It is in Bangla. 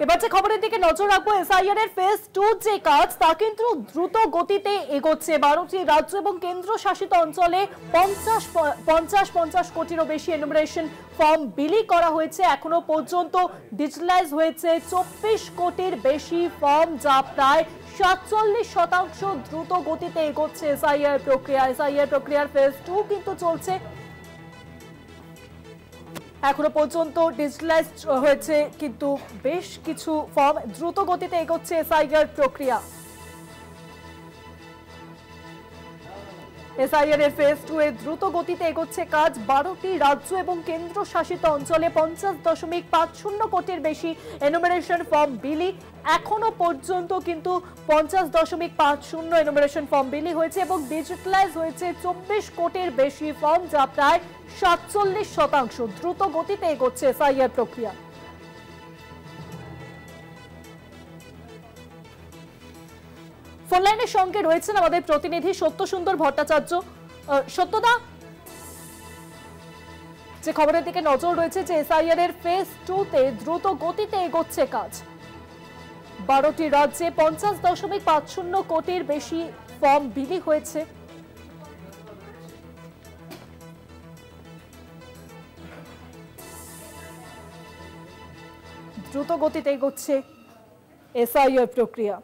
এবার যে খবরের দিকে নজর রাখবো, এসআইআর এর ফেজ 2 যে কাজ তা কিন্তু দ্রুত গতিতে এগোচ্ছে। 12টি রাজ্য এবং কেন্দ্র শাসিত অঞ্চলে 50 কোটিরও বেশি এনুমারেশন ফর্ম বিলি করা হয়েছে। এখনো পর্যন্ত ডিজিটালাইজ হয়েছে 24 কোটির বেশি ফর্ম, যা প্রায় 47% দ্রুত গতিতে এগোচ্ছে এসআইআর প্রক্রিয়া। এসআইআর প্রক্রিয়ার ফেজ 2 কিন্তু চলছে। এখনো পর্যন্ত ডিজিটালাইজ হয়েছে কিন্তু বেশ কিছু ফর্ম, দ্রুত গতিতে এগোচ্ছে এসআইআর প্রক্রিয়া। এসআইআর এর ফেজ 2 এ দ্রুত গতিতে এগোচ্ছে কাজ। 12টি রাজ্য এবং কেন্দ্র শাসিত অঞ্চলে 50.50 কোটির বেশি এনুমারেশন ফর্ম বিলি। এখনো পর্যন্ত কিন্তু 50.50 এনুমারেশন ফর্ম বিলি হয়েছে এবং ডিজিটালাইজ হয়েছে 24 কোটির বেশি ফর্ম, যা প্রায় 47%। দ্রুত গতিতে এগোচ্ছে এসআইআর প্রক্রিয়া। ফোন লাইনের সঙ্গে রয়েছেন আমাদের প্রতিনিধি সত্যসুন্দর ভট্টাচার্য। সত্যদা, যে খবরের দিকে নজর রয়েছে যে এসআইআর এর ফেজ 2 তে দ্রুত গতিতে এগোচ্ছে কাজ। 12টি রাজ্যে 50.50 কোটির বেশি ফর্ম বিলি হয়েছে। দ্রুত গতিতে এগোচ্ছে এসআইআর প্রক্রিয়া।